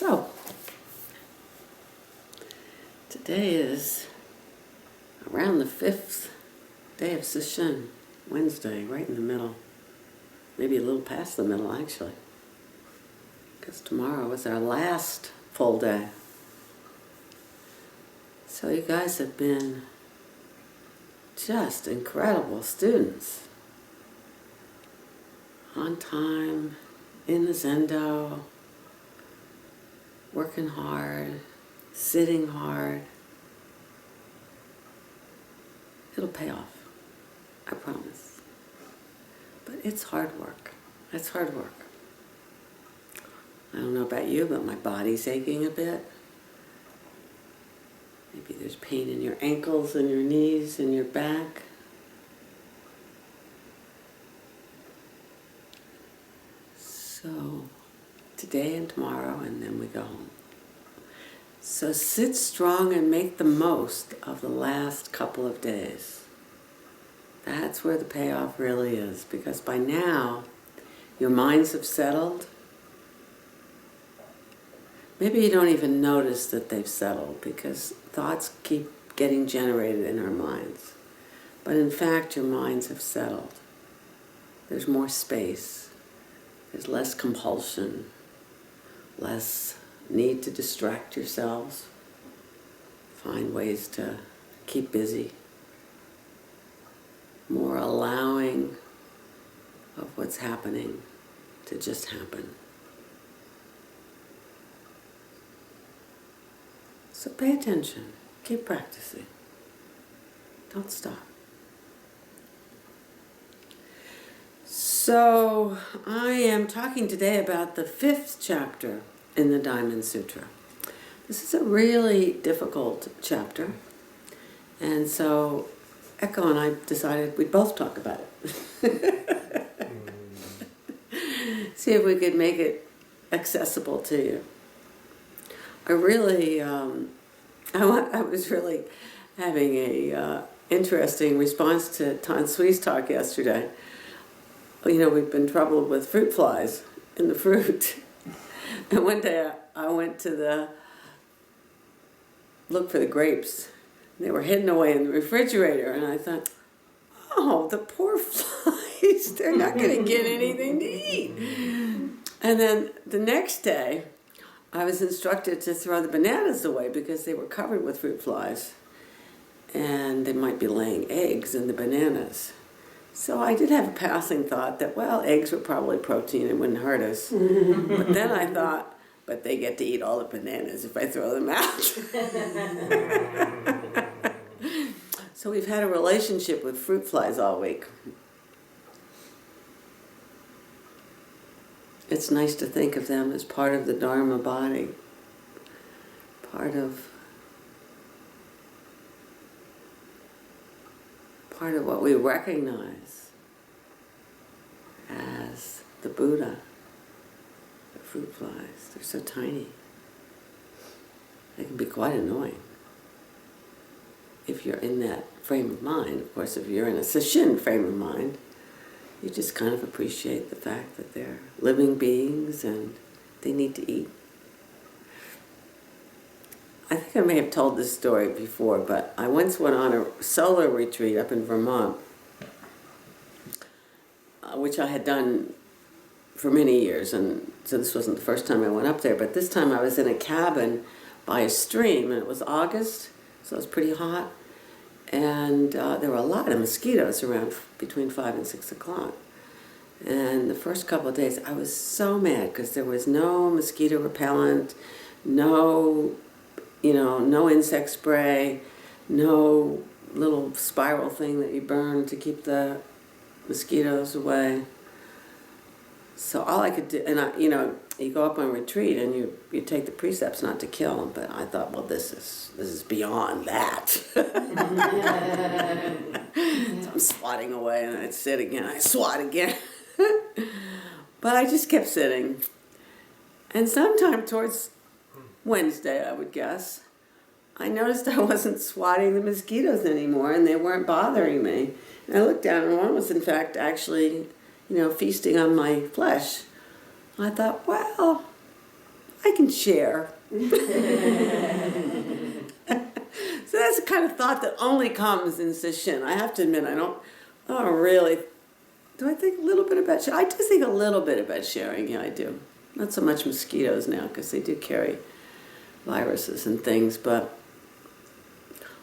So, today is around the 5th day of Sesshin, Wednesday, right in the middle. Maybe a little past the middle, actually. Because tomorrow is our last full day. So you guys have been just incredible students. On time, in the Zendo, working hard, sitting hard. It'll pay off, I promise. But it's hard work. It's hard work. I don't know about you, but my body's aching a bit. Maybe there's pain in your ankles and your knees and your back. So, today and tomorrow, and then we go home. So sit strong and make the most of the last couple of days. That's where the payoff really is, because by now, your minds have settled. Maybe you don't even notice that they've settled, because thoughts keep getting generated in our minds. But in fact, your minds have settled. There's more space. There's less compulsion, less need to distract yourselves, find ways to keep busy, more allowing of what's happening to just happen. So pay attention, keep practicing, don't stop. So I am talking today about the 5th chapter in the Diamond Sutra. This is a really difficult chapter, and so Echo and I decided we'd both talk about it. See if we could make it accessible to you. I was really having a interesting response to Tan Sui's talk yesterday. You know, we've been troubled with fruit flies in the fruit. And one day I went to look for the grapes. They were hidden away in the refrigerator, and I thought, oh, the poor flies, they're not going to get anything to eat. And then the next day, I was instructed to throw the bananas away because they were covered with fruit flies, and they might be laying eggs in the bananas. So I did have a passing thought that, well, eggs were probably protein and wouldn't hurt us. But then I thought, but they get to eat all the bananas if I throw them out. So we've had a relationship with fruit flies all week. It's nice to think of them as part of the Dharma body, part of what we recognize as the Buddha, the fruit flies. They're so tiny. They can be quite annoying if you're in that frame of mind. Of course, if you're in a Sesshin frame of mind, you just kind of appreciate the fact that they're living beings and they need to eat. I think I may have told this story before, but I once went on a solo retreat up in Vermont, which I had done for many years, and so this wasn't the first time I went up there, but this time I was in a cabin by a stream, and it was August, so it was pretty hot, and there were a lot of mosquitoes around between 5 and 6 o'clock. And the first couple of days, I was so mad because there was no mosquito repellent, no insect spray, no little spiral thing that you burn to keep the mosquitoes away. So all I could do, and you go up on retreat and you take the precepts not to kill them, but I thought, well, this is beyond that. So I'm swatting away, and I'd sit again, I swat again. But I just kept sitting. And sometime towards Wednesday, I would guess, I noticed I wasn't swatting the mosquitoes anymore, and they weren't bothering me. And I looked down, and one was in fact actually, feasting on my flesh. I thought, well, I can share. So that's the kind of thought that only comes in sesshin. I have to admit, I don't really. Do I think a little bit about sharing? I do think a little bit about sharing. Yeah, I do. Not so much mosquitoes now, because they do carry viruses and things, but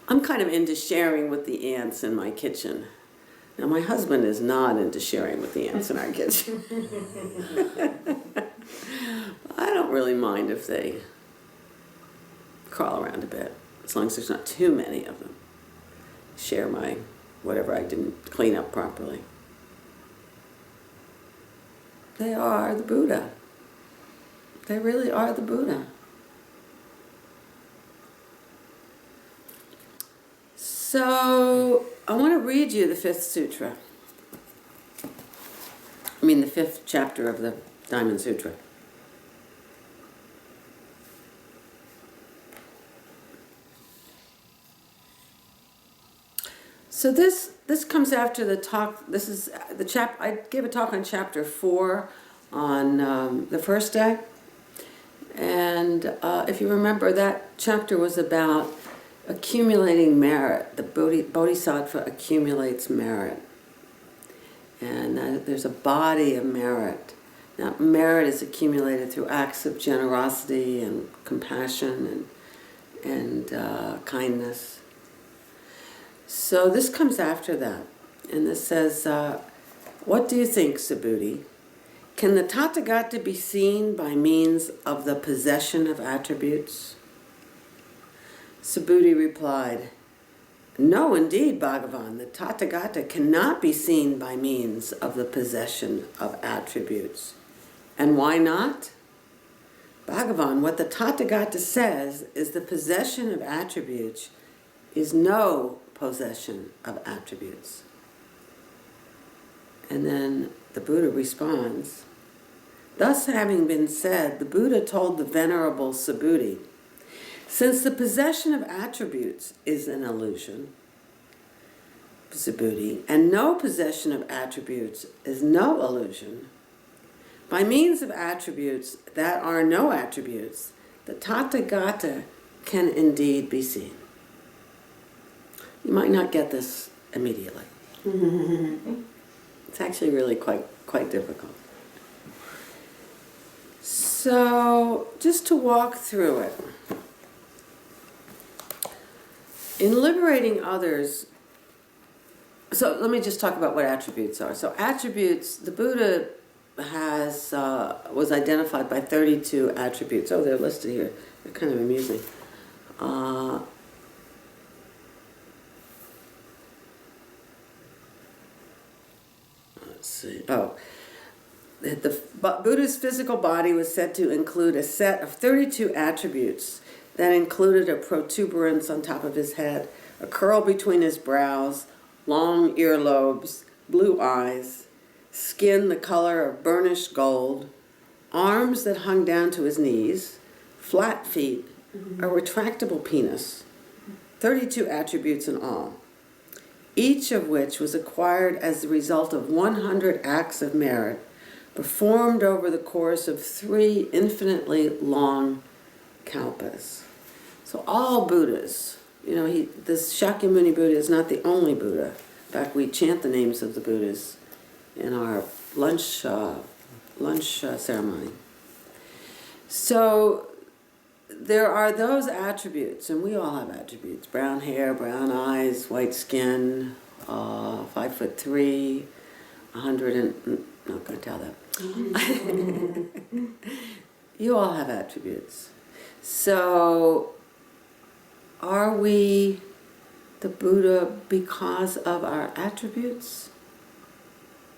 I'm kind of into sharing with the ants in my kitchen. Now, my husband is not into sharing with the ants in our kitchen. I don't really mind if they crawl around a bit, as long as there's not too many of them. Share my whatever I didn't clean up properly. They are the Buddha. They really are the Buddha. So, I want to read you the 5th sutra. I mean, the 5th chapter of the Diamond Sutra. So this comes after the talk. This is the I gave a talk on chapter 4 on the first day, and if you remember, that chapter was about accumulating merit. The Bodhisattva accumulates merit, and there's a body of merit. Now, merit is accumulated through acts of generosity and compassion and kindness. So this comes after that, and this says, what do you think, Subhuti? Can the Tathagata be seen by means of the possession of attributes? Subhuti replied, no, indeed, Bhagavan, the Tathagata cannot be seen by means of the possession of attributes. And why not? Bhagavan, what the Tathagata says is the possession of attributes is no possession of attributes. And then the Buddha responds, thus having been said, the Buddha told the Venerable Subhuti, since the possession of attributes is an illusion, Subhuti, and no possession of attributes is no illusion, by means of attributes that are no attributes, the Tathagata can indeed be seen. You might not get this immediately. It's actually really quite difficult. So, just to walk through it. In liberating others, so let me just talk about what attributes are. So attributes, the Buddha was identified by 32 attributes. Oh, they're listed here. They're kind of amusing. Let's see. Oh, the Buddha's physical body was said to include a set of 32 attributes that included a protuberance on top of his head, a curl between his brows, long earlobes, blue eyes, skin the color of burnished gold, arms that hung down to his knees, flat feet, a retractable penis, 32 attributes in all, each of which was acquired as the result of 100 acts of merit performed over the course of 3 infinitely long kalpas. So all Buddhas, this Shakyamuni Buddha is not the only Buddha. In fact, we chant the names of the Buddhas in our lunch ceremony. So there are those attributes, and we all have attributes: brown hair, brown eyes, white skin, 5'3", 100 and not going to tell that. You all have attributes. So, are we the Buddha because of our attributes?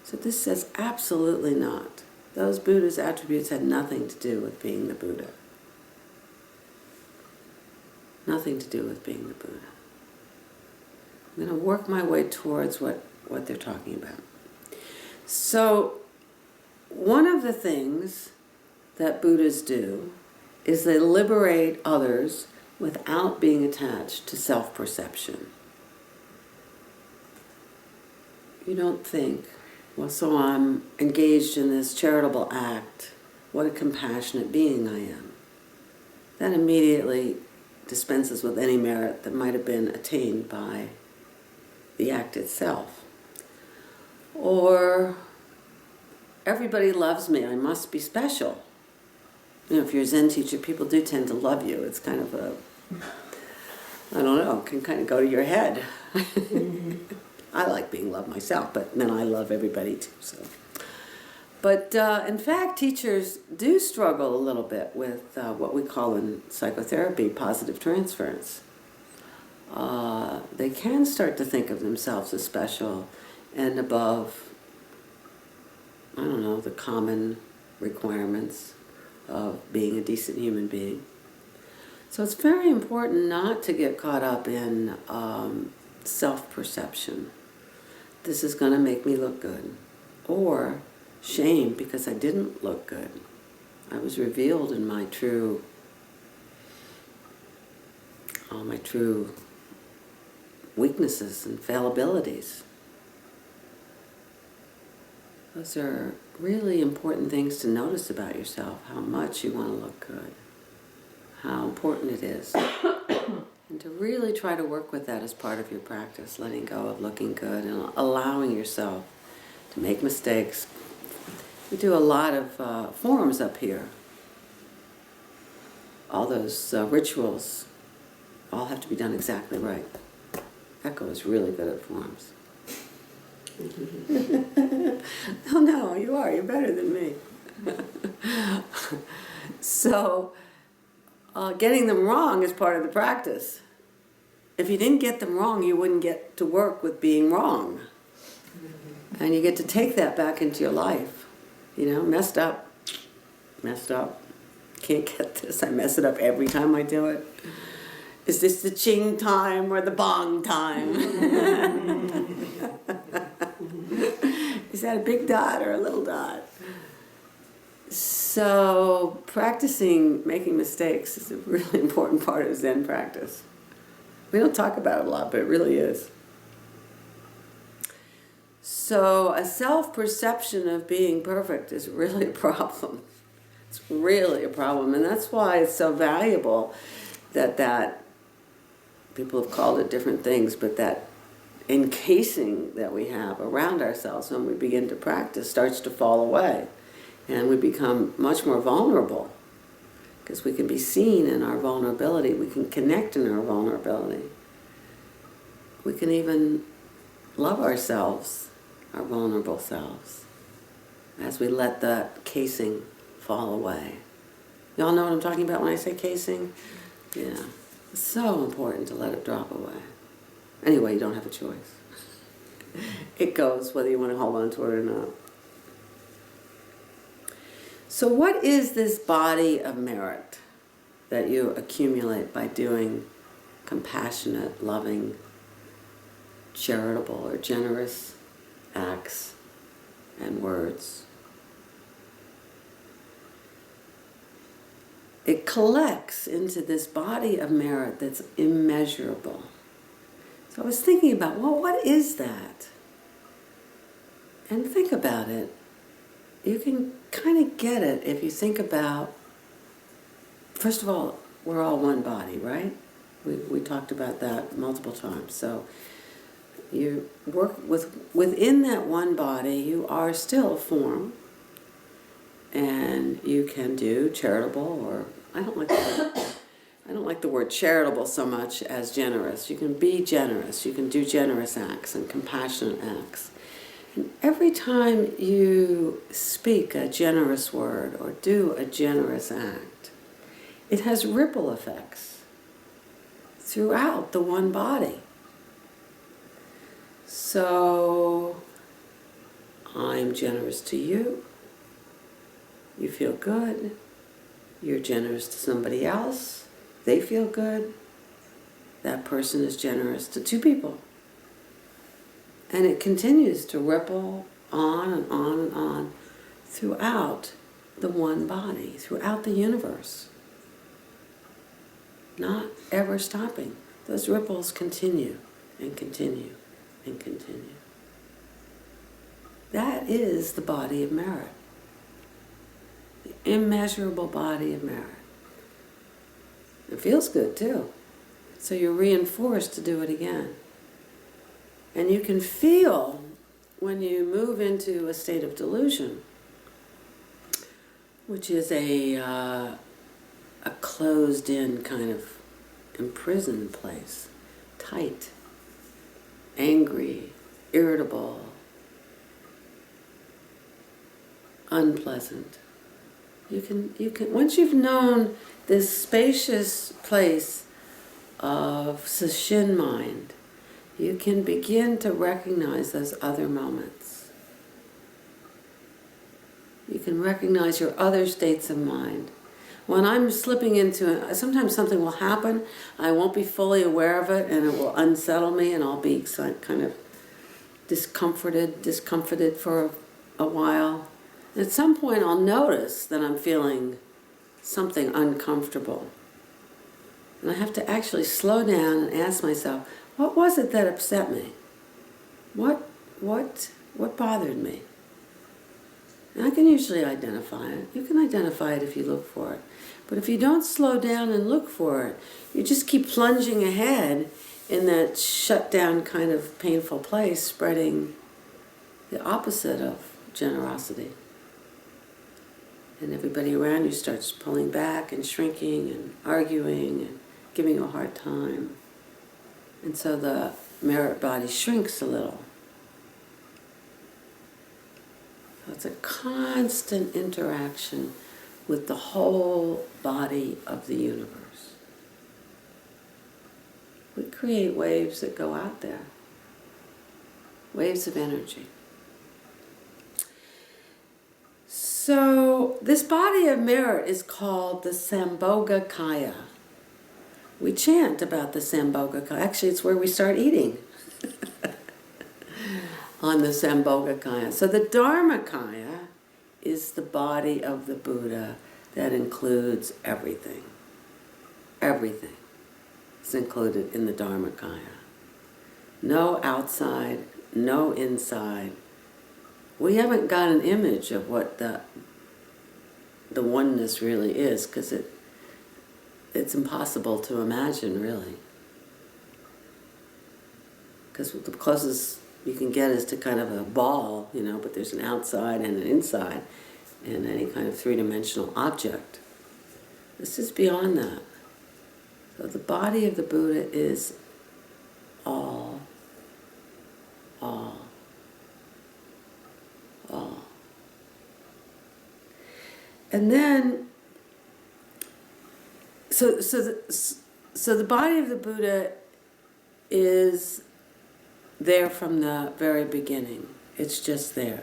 So this says absolutely not. Those Buddha's attributes had nothing to do with being the Buddha. Nothing to do with being the Buddha. I'm going to work my way towards what they're talking about. So, one of the things that Buddhas do is they liberate others without being attached to self-perception. You don't think, well, so I'm engaged in this charitable act. What a compassionate being I am. that immediately dispenses with any merit that might have been attained by the act itself. Or, everybody loves me, I must be special. You know, if you're a Zen teacher, people do tend to love you. It's kind of a, I don't know, can kind of go to your head. Mm-hmm. I like being loved myself, but then I love everybody too, so. But in fact, teachers do struggle a little bit with what we call in psychotherapy positive transference. They can start to think of themselves as special and above, I don't know, the common requirements of being a decent human being. So it's very important not to get caught up in self-perception. This is going to make me look good. Or shame because I didn't look good. I was revealed in my true weaknesses and fallibilities. Those are really important things to notice about yourself, how much you want to look good, how important it is. And to really try to work with that as part of your practice, letting go of looking good and allowing yourself to make mistakes. We do a lot of forms up here. All those rituals all have to be done exactly right. Echo is really good at forms. No, you are. You're better than me. So, getting them wrong is part of the practice. If you didn't get them wrong, you wouldn't get to work with being wrong. And you get to take that back into your life. You know, messed up. Can't get this. I mess it up every time I do it. Is this the ching time or the bong time? Is that a big dot or a little dot? So practicing making mistakes is a really important part of Zen practice. We don't talk about it a lot, but it really is. So a self-perception of being perfect is really a problem. It's really a problem, and that's why it's so valuable that people have called it different things, but that encasing that we have around ourselves when we begin to practice starts to fall away, and we become much more vulnerable because we can be seen in our vulnerability. We can connect in our vulnerability. We can even love ourselves, our vulnerable selves, as we let that casing fall away. Y'all know what I'm talking about when I say casing? Yeah. It's so important to let it drop away. Anyway, you don't have a choice. It goes whether you want to hold on to it or not. So what is this body of merit that you accumulate by doing compassionate, loving, charitable, or generous acts and words? It collects into this body of merit that's immeasurable. So I was thinking about, well, what is that? And think about it. You can kind of get it if you think about, first of all, we're all one body, right? We talked about that multiple times. So you work within that one body, you are still a form, and you can do charitable, or I don't like the word charitable so much as generous. You can be generous. You can do generous acts and compassionate acts. And every time you speak a generous word or do a generous act, it has ripple effects throughout the one body. So, I'm generous to you. You feel good. You're generous to somebody else. They feel good. That person is generous to two people. And it continues to ripple on and on and on throughout the one body, throughout the universe. Not ever stopping. Those ripples continue and continue and continue. That is the body of merit. The immeasurable body of merit. It feels good too. So you're reinforced to do it again. And you can feel when you move into a state of delusion, which is a closed-in kind of imprisoned place, tight, angry, irritable, unpleasant. You can once you've known this spacious place of Sesshin mind, you can begin to recognize those other moments. You can recognize your other states of mind. When I'm slipping into it, sometimes something will happen, I won't be fully aware of it, and it will unsettle me, and I'll be kind of discomforted for a while. And at some point I'll notice that I'm feeling something uncomfortable. And I have to actually slow down and ask myself, what was it that upset me? What bothered me? And I can usually identify it. You can identify it if you look for it. But if you don't slow down and look for it, you just keep plunging ahead in that shut down kind of painful place, spreading the opposite of generosity. And everybody around you starts pulling back and shrinking and arguing and giving you a hard time. And so the merit body shrinks a little. So it's a constant interaction with the whole body of the universe. We create waves that go out there, waves of energy. So this body of merit is called the Sambhogakaya. We chant about the Sambhogakaya. Actually, it's where we start eating on the Sambhogakaya. So the Dharmakaya is the body of the Buddha that includes everything. Everything is included in the Dharmakaya. No outside, no inside. We haven't got an image of what the oneness really is, because it's impossible to imagine, really. Because the closest you can get is to kind of a ball, but there's an outside and an inside in any kind of three-dimensional object. This is beyond that. So the body of the Buddha is all. And then, so the body of the Buddha is there from the very beginning. It's just there.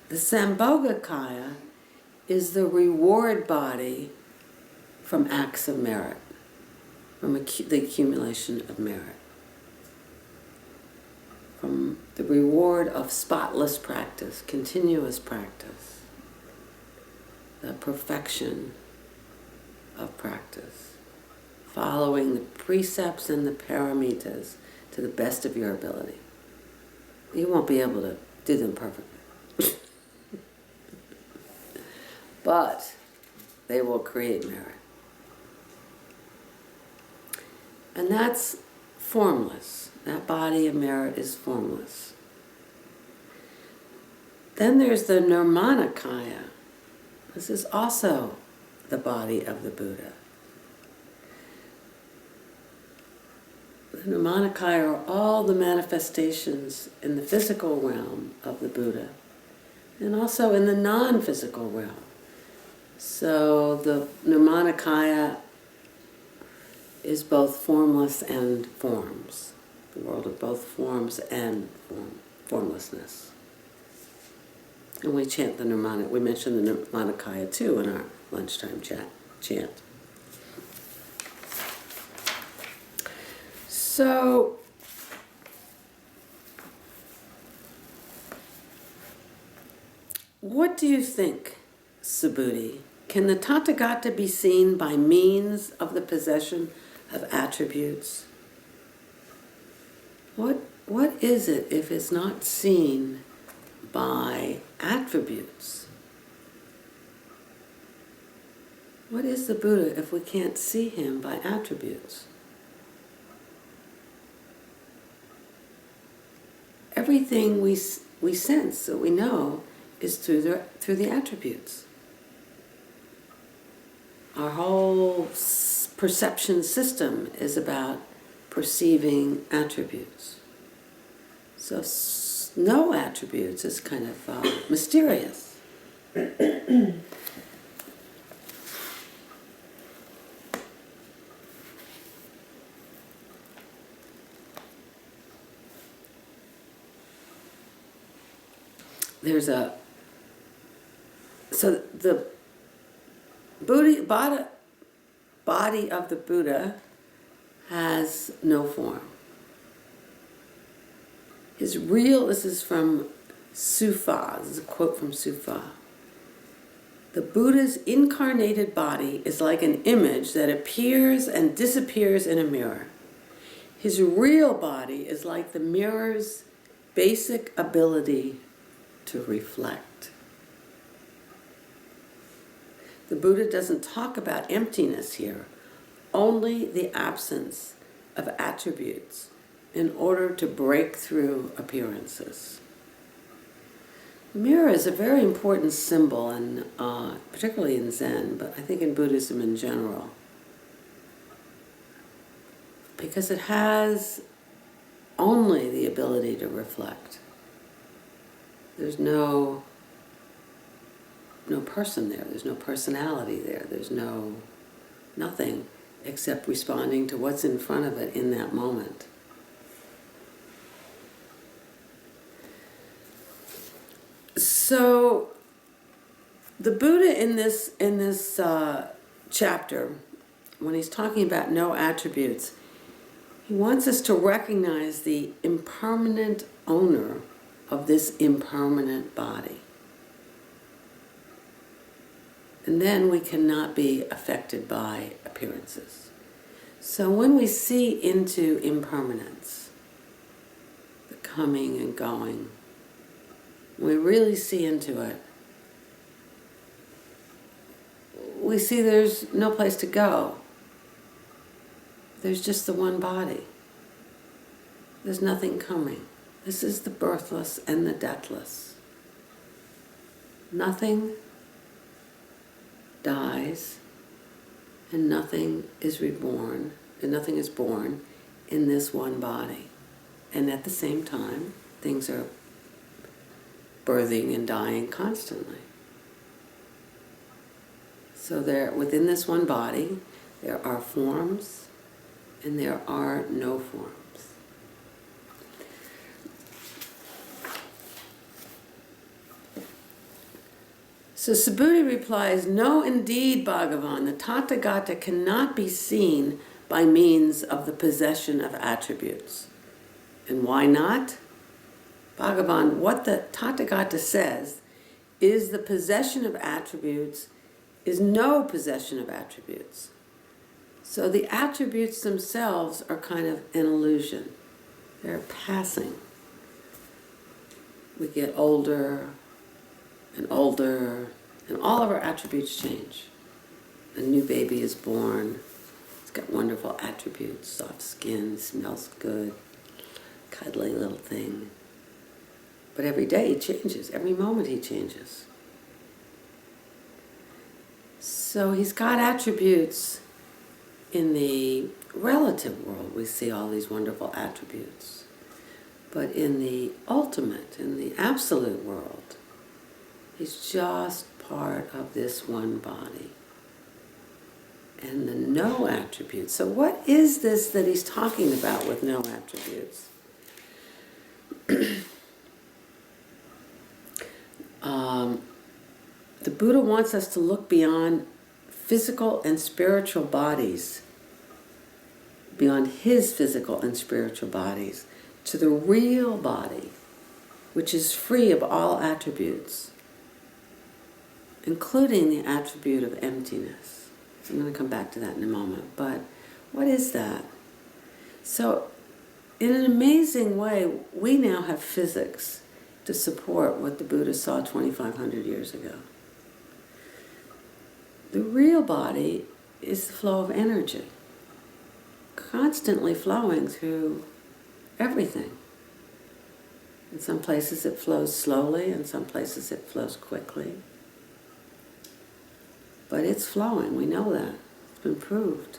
The Sambhogakaya is the reward body from acts of merit, from the accumulation of merit, from the reward of spotless practice, continuous practice, the perfection of practice, following the precepts and the paramitas to the best of your ability. You won't be able to do them perfectly, but they will create merit. And that's formless. That body of merit is formless. Then there's the Nirmanakaya. This is also the body of the Buddha. The Nirmanakaya are all the manifestations in the physical realm of the Buddha, and also in the non-physical realm. So the Nirmanakaya is both formless and forms, the world of both forms and formlessness. And we chant the Nirmana. We mentioned the Nirmanakaya too in our lunchtime chant. So, what do you think, Subhuti? Can the Tathagata be seen by means of the possession of attributes? What is it if it's not seen by attributes? What is the Buddha if we can't see him by attributes? Everything we sense, that we know, is through the attributes. Our whole perception system is about perceiving attributes. So no attributes is kind of mysterious. So the body of the Buddha has no form. This is from Sufa, this is a quote from Sufa. The Buddha's incarnated body is like an image that appears and disappears in a mirror. His real body is like the mirror's basic ability to reflect. The Buddha doesn't talk about emptiness here, only the absence of attributes in order to break through appearances. The mirror is a very important symbol, and particularly in Zen, but I think in Buddhism in general, because it has only the ability to reflect. There's no person there, there's no personality there, there's nothing except responding to what's in front of it in that moment. So the Buddha in this chapter, when he's talking about no attributes, he wants us to recognize the impermanent owner of this impermanent body. And then we cannot be affected by appearances. So when we see into impermanence, the coming and going, we really see into it, we see there's no place to go. There's just the one body. There's nothing coming. This is the birthless and the deathless. Nothing dies, and nothing is reborn, and nothing is born in this one body. And at the same time, things are birthing and dying constantly. So there, within this one body, there are forms, and there are no forms. So Subhuti replies, "No, indeed, Bhagavan, the Tathagata cannot be seen by means of the possession of attributes." And why not? Bhagavan, what the Tathagata says is the possession of attributes is no possession of attributes. So the attributes themselves are kind of an illusion. They're passing. We get older and older, and all of our attributes change. A new baby is born. It's got wonderful attributes, soft skin, smells good, cuddly little thing. But every day he changes, every moment he changes. So he's got attributes in the relative world. We see all these wonderful attributes. But in the ultimate, in the absolute world, he's just part of this one body. And the no attributes. So what is this that he's talking about with no attributes? The Buddha wants us to look beyond physical and spiritual bodies, beyond his physical and spiritual bodies, to the real body, which is free of all attributes, including the attribute of emptiness. So I'm going to come back to that in a moment. But what is that? So in an amazing way, we now have physics to support what the Buddha saw 2,500 years ago. The real body is the flow of energy, constantly flowing through everything. In some places it flows slowly, in some places it flows quickly. But it's flowing, we know that. It's been proved.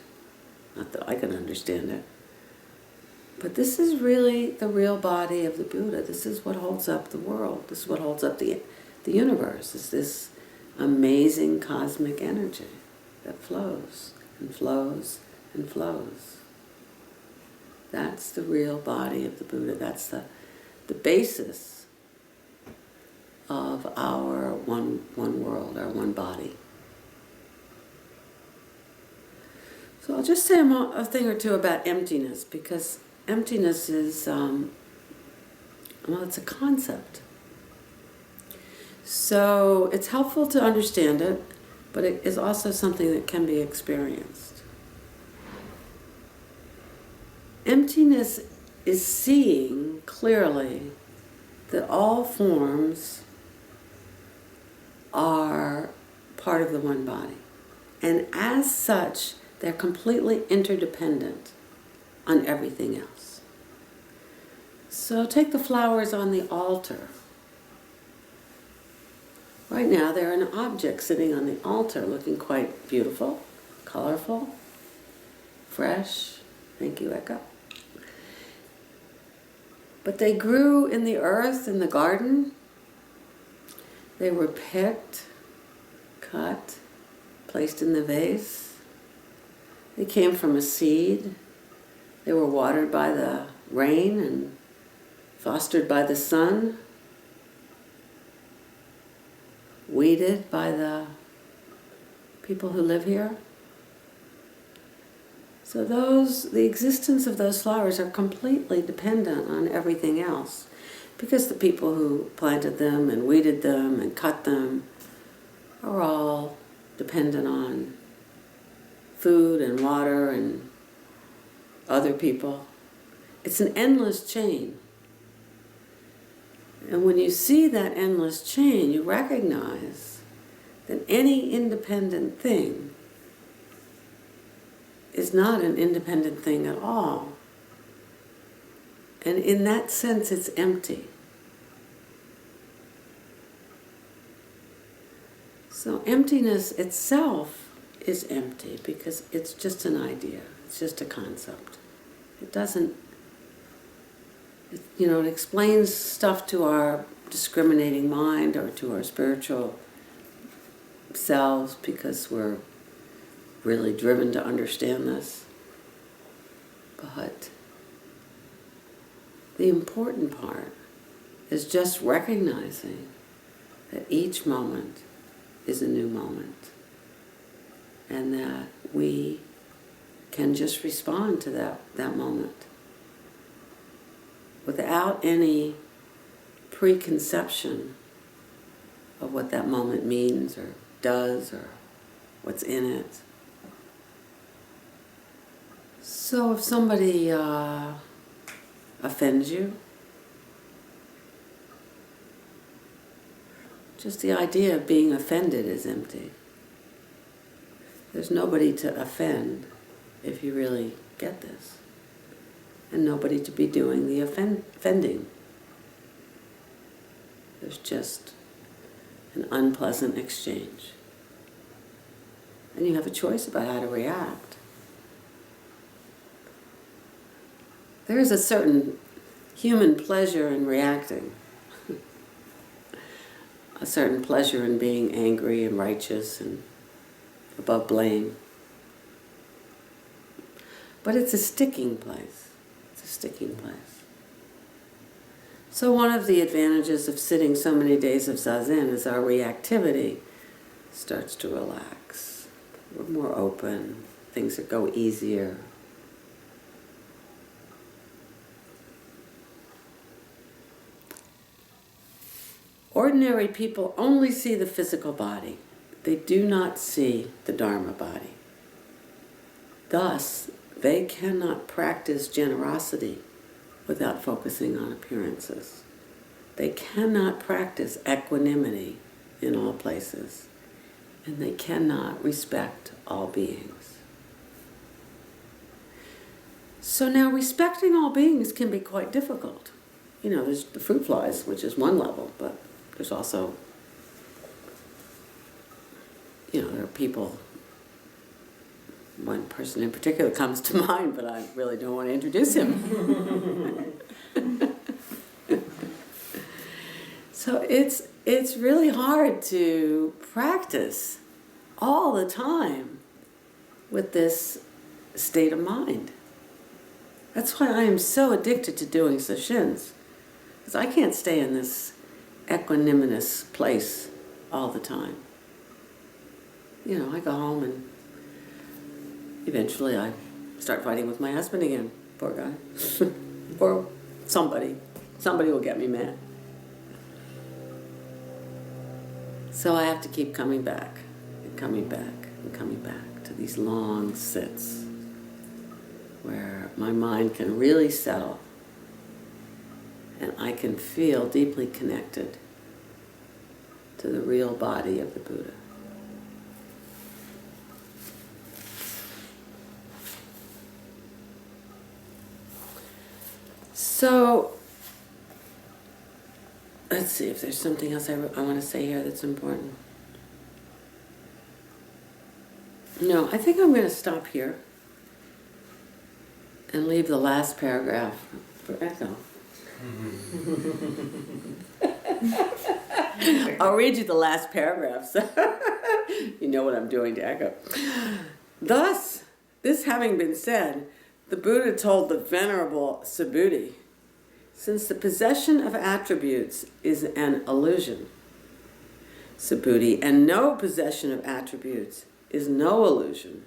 Not that I can understand it. But this is really the real body of the Buddha. This is what holds up the world. This is what holds up the universe. It's this amazing cosmic energy that flows and flows and flows. That's the real body of the Buddha. That's the basis of our one world, our one body. So I'll just say a thing or two about emptiness, because emptiness is, it's a concept. So it's helpful to understand it, but it is also something that can be experienced. Emptiness is seeing clearly that all forms are part of the one body. And as such, they're completely interdependent on everything else. So take the flowers on the altar. Right now they're an object sitting on the altar looking quite beautiful, colorful, fresh. Thank you, Eka. But they grew in the earth, in the garden. They were picked, cut, placed in the vase. They came from a seed. They were watered by the rain and fostered by the sun, weeded by the people who live here. So the existence of those flowers are completely dependent on everything else, because the people who planted them and weeded them and cut them are all dependent on food and water and other people. It's an endless chain. And when you see that endless chain, you recognize that any independent thing is not an independent thing at all. And in that sense, it's empty. So emptiness itself is empty because it's just an idea. It's just a concept. It doesn't, it explains stuff to our discriminating mind or to our spiritual selves because we're really driven to understand this. But the important part is just recognizing that each moment is a new moment, and that we can just respond to that moment without any preconception of what that moment means or does or what's in it. So if somebody offends you, just the idea of being offended is empty. There's nobody to offend if you really get this, and nobody to be doing the offending. There's just an unpleasant exchange. And you have a choice about how to react. There is a certain human pleasure in reacting, a certain pleasure in being angry and righteous and above blame. But it's a sticking place. It's a sticking place. So one of the advantages of sitting so many days of Zazen is our reactivity starts to relax. We're more open. Things that go easier. Ordinary people only see the physical body. They do not see the Dharma body. Thus, they cannot practice generosity without focusing on appearances. They cannot practice equanimity in all places. and they cannot respect all beings. So now respecting all beings can be quite difficult. You know, there's the fruit flies, which is one level, but there's also, you know, there are people, one person in particular comes to mind, but I really don't want to introduce him. So it's really hard to practice all the time with this state of mind. That's why I am so addicted to doing sessions, because I can't stay in this equanimous place all the time. You know, I go home and eventually I start fighting with my husband again. Poor guy. Or somebody. Somebody will get me mad. So I have to keep coming back and coming back and coming back to these long sits where my mind can really settle and I can feel deeply connected to the real body of the Buddha. So, let's see if there's something else I want to say here that's important. No, I think I'm going to stop here and leave the last paragraph for echo. I'll read you the last paragraph, so you know what I'm doing to echo. Thus, this having been said, the Buddha told the Venerable Subhuti, since the possession of attributes is an illusion, Subhuti, and no possession of attributes is no illusion,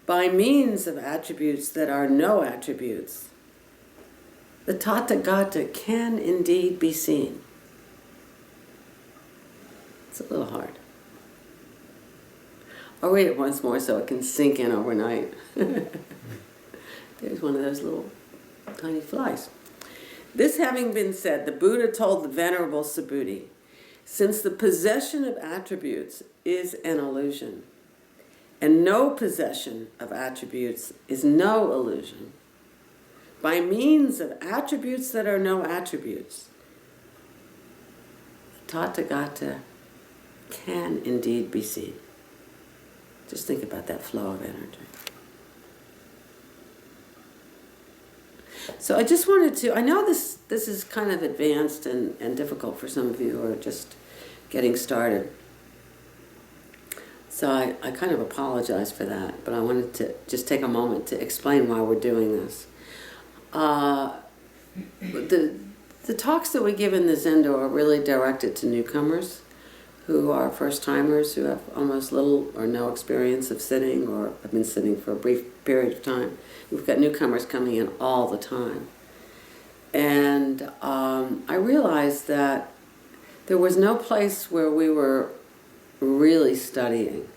by means of attributes that are no attributes, the Tathagata can indeed be seen. It's a little hard. I'll read it once more so it can sink in overnight. There's one of those little tiny flies. This having been said, the Buddha told the Venerable Subhuti, since the possession of attributes is an illusion, and no possession of attributes is no illusion, by means of attributes that are no attributes, Tathagata can indeed be seen. Just think about that flow of energy. So I just wanted to, I know this is kind of advanced and difficult for some of you who are just getting started. So I kind of apologize for that, but I wanted to just take a moment to explain why we're doing this. The talks that we give in the Zendo are really directed to newcomers who are first-timers, who have almost little or no experience of sitting or have been sitting for a brief period of time. We've got newcomers coming in all the time. And I realized that there was no place where we were really studying.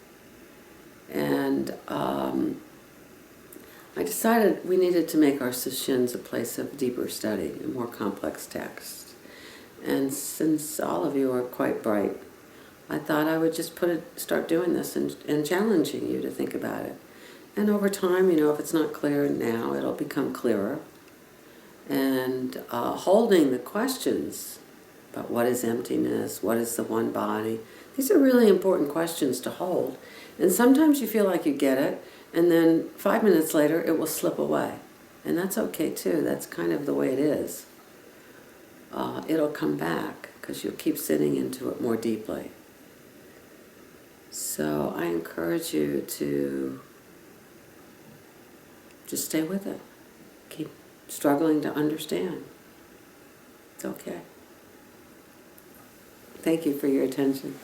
And I decided we needed to make our sessions a place of deeper study and more complex texts. And since all of you are quite bright, I thought I would just start doing this and challenging you to think about it. And over time, you know, if it's not clear now, it'll become clearer. And holding the questions about what is emptiness, what is the one body, these are really important questions to hold. And sometimes you feel like you get it, and then 5 minutes later it will slip away. And that's okay too, that's kind of the way it is. It'll come back, because you'll keep sitting into it more deeply. So I encourage you to just stay with it. Keep struggling to understand. It's okay. Thank you for your attention.